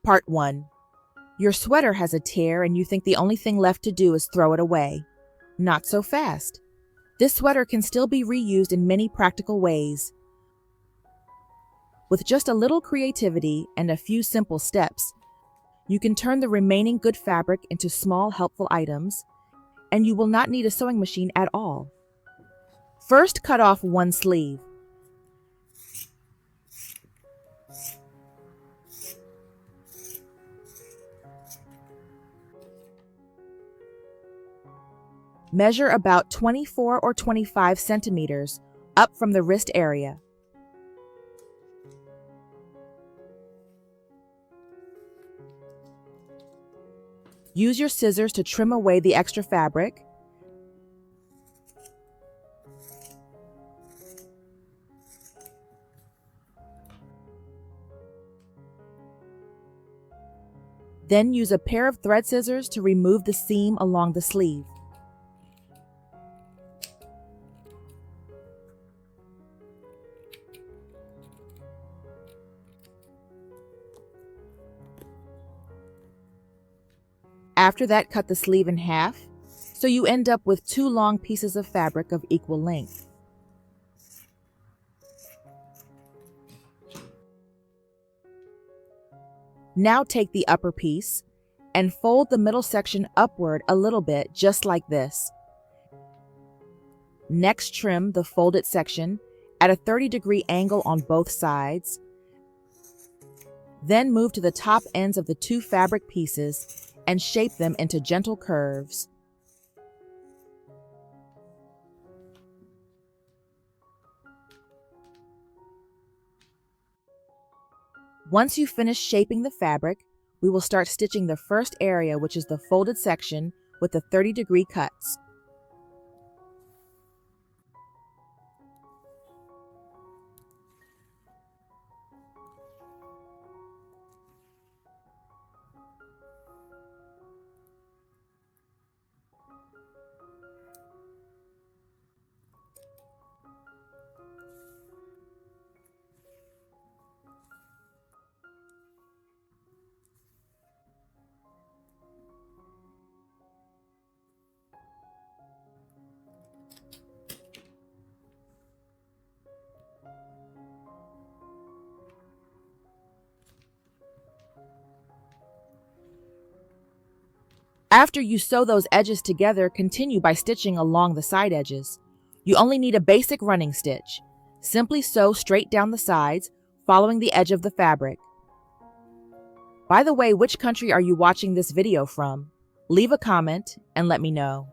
Part 1. Your sweater has a tear and you think the only thing left to do is throw it away. Not so fast. This sweater can still be reused in many practical ways. With just a little creativity and a few simple steps, you can turn the remaining good fabric into small, helpful items, and you will not need a sewing machine at all. First, cut off one sleeve. Measure about 24 or 25 centimeters up from the wrist area. Use your scissors to trim away the extra fabric. Then use a pair of thread scissors to remove the seam along the sleeve. After that, cut the sleeve in half, so you end up with two long pieces of fabric of equal length. Now take the upper piece and fold the middle section upward a little bit, just like this. Next, trim the folded section at a 30-degree angle on both sides. Then move to the top ends of the two fabric pieces and shape them into gentle curves. Once you finish shaping the fabric, we will start stitching the first area, which is the folded section with the 30-degree cuts. After you sew those edges together, continue by stitching along the side edges. You only need a basic running stitch. Simply sew straight down the sides, following the edge of the fabric. By the way, which country are you watching this video from? Leave a comment and let me know.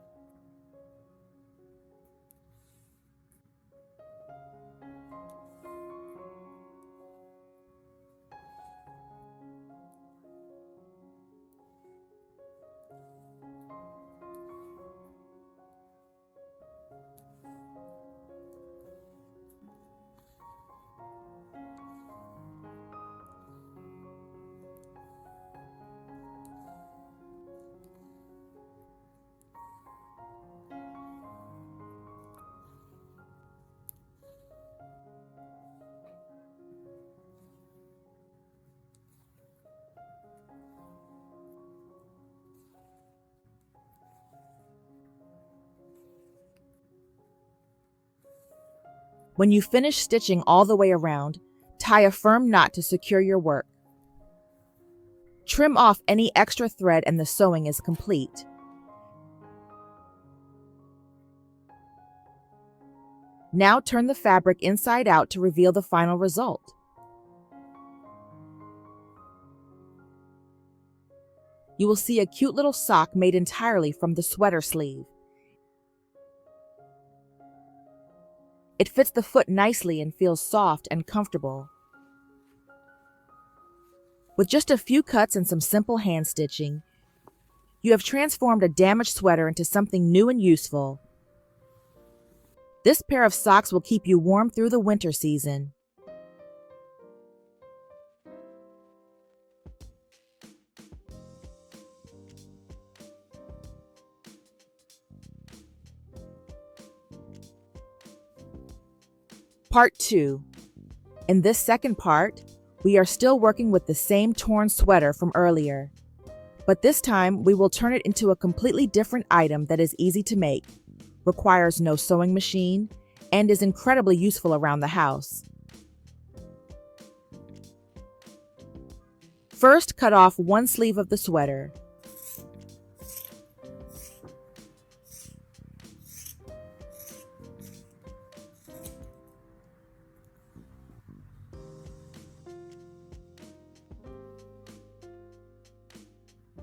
When you finish stitching all the way around, tie a firm knot to secure your work. Trim off any extra thread and the sewing is complete. Now turn the fabric inside out to reveal the final result. You will see a cute little sock made entirely from the sweater sleeve. It fits the foot nicely and feels soft and comfortable. With just a few cuts and some simple hand stitching, you have transformed a damaged sweater into something new and useful. This pair of socks will keep you warm through the winter season. Part 2. In this second part, We are still working with the same torn sweater from earlier, but this time we will turn it into a completely different item that is easy to make, requires no sewing machine, and is incredibly useful around the house. First, cut off one sleeve of the sweater.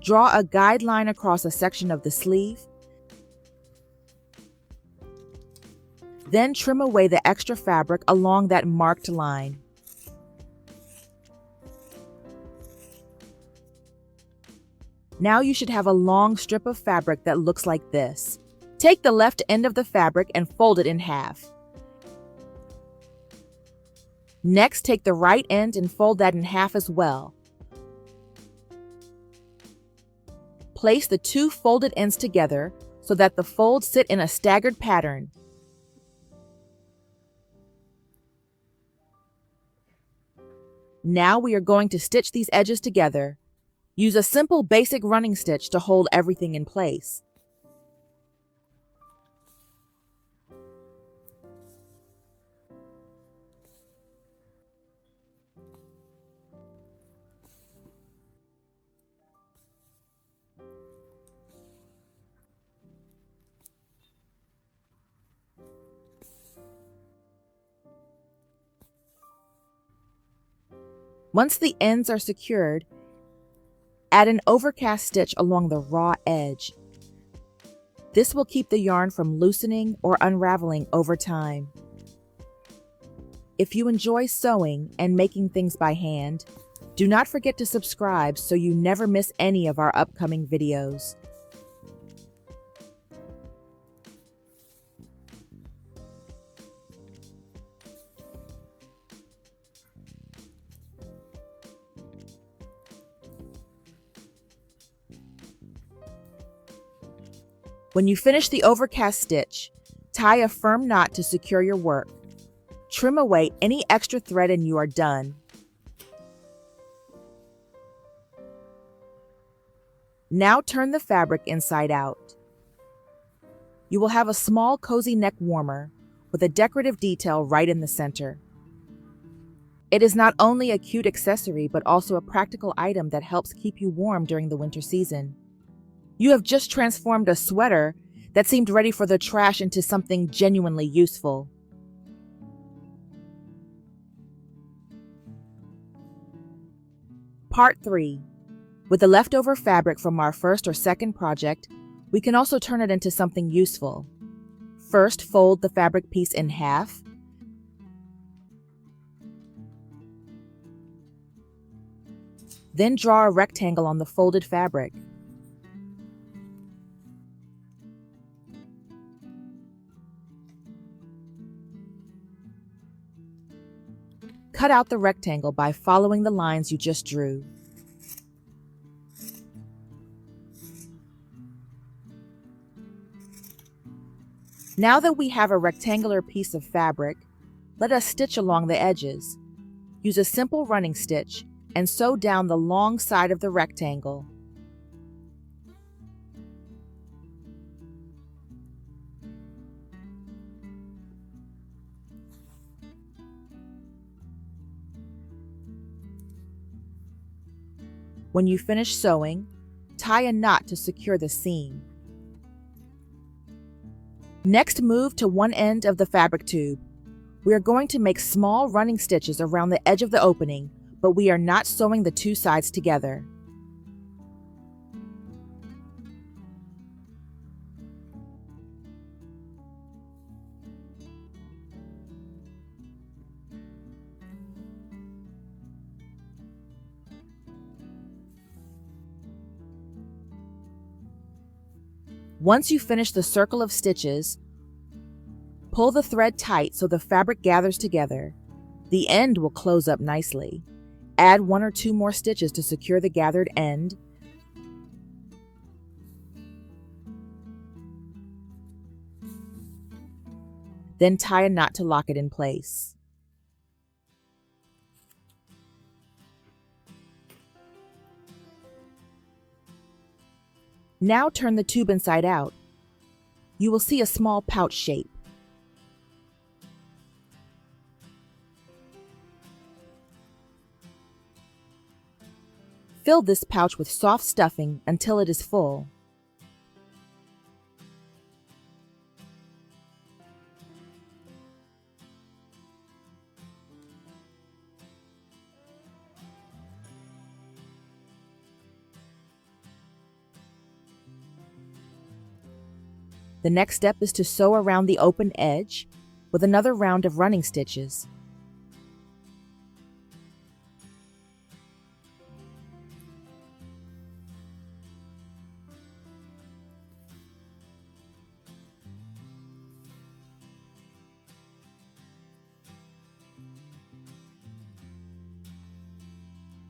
Draw a guideline across a section of the sleeve. Then trim away the extra fabric along that marked line. Now you should have a long strip of fabric that looks like this. Take the left end of the fabric and fold it in half. Next, take the right end and fold that in half as well. Place the two folded ends together so that the folds sit in a staggered pattern. Now we are going to stitch these edges together. Use a simple basic running stitch to hold everything in place. Once the ends are secured, add an overcast stitch along the raw edge. This will keep the yarn from loosening or unraveling over time. If you enjoy sewing and making things by hand, do not forget to subscribe so you never miss any of our upcoming videos. When you finish the overcast stitch, tie a firm knot to secure your work. Trim away any extra thread and you are done. Now turn the fabric inside out. You will have a small cozy neck warmer with a decorative detail right in the center. It is not only a cute accessory but also a practical item that helps keep you warm during the winter season. You have just transformed a sweater that seemed ready for the trash into something genuinely useful. Part 3. With the leftover fabric from our first or second project, we can also turn it into something useful. First, fold the fabric piece in half. Then draw a rectangle on the folded fabric. Cut out the rectangle by following the lines you just drew. Now that we have a rectangular piece of fabric, let us stitch along the edges. Use a simple running stitch and sew down the long side of the rectangle. When you finish sewing, tie a knot to secure the seam. Next, move to one end of the fabric tube. We are going to make small running stitches around the edge of the opening, but we are not sewing the two sides together. Once you finish the circle of stitches, pull the thread tight so the fabric gathers together. The end will close up nicely. Add one or two more stitches to secure the gathered end. Then tie a knot to lock it in place. Now turn the tube inside out. You will see a small pouch shape. Fill this pouch with soft stuffing until it is full. The next step is to sew around the open edge with another round of running stitches.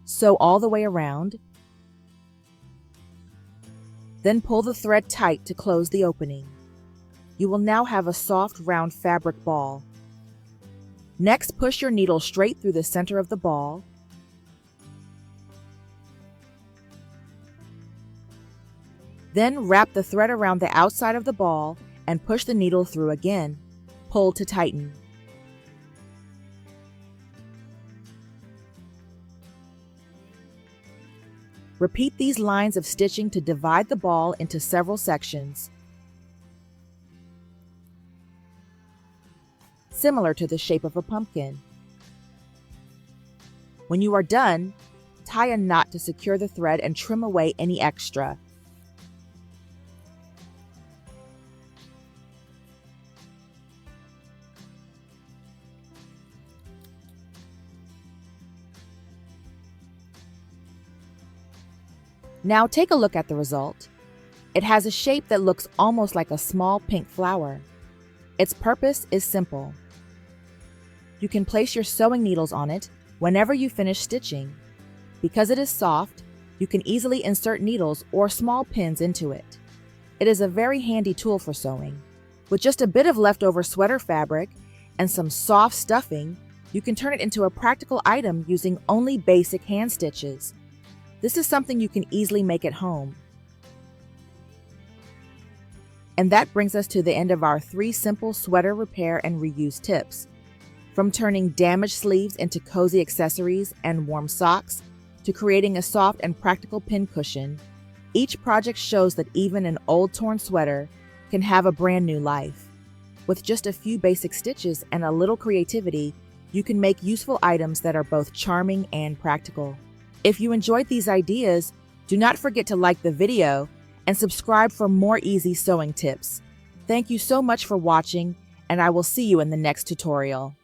Sew all the way around, then pull the thread tight to close the opening. You will now have a soft, round fabric ball. Next, push your needle straight through the center of the ball. Then wrap the thread around the outside of the ball and push the needle through again. Pull to tighten. Repeat these lines of stitching to divide the ball into several sections, similar to the shape of a pumpkin. When you are done, tie a knot to secure the thread and trim away any extra. Now take a look at the result. It has a shape that looks almost like a small pink flower. Its purpose is simple. You can place your sewing needles on it whenever you finish stitching. Because it is soft, you can easily insert needles or small pins into it. It is a very handy tool for sewing. With just a bit of leftover sweater fabric and some soft stuffing, you can turn it into a practical item using only basic hand stitches. This is something you can easily make at home. And that brings us to the end of our 3 simple sweater repair and reuse tips. From turning damaged sleeves into cozy accessories and warm socks, to creating a soft and practical pin cushion, each project shows that even an old torn sweater can have a brand new life. With just a few basic stitches and a little creativity, you can make useful items that are both charming and practical. If you enjoyed these ideas, do not forget to like the video and subscribe for more easy sewing tips. Thank you so much for watching, and I will see you in the next tutorial.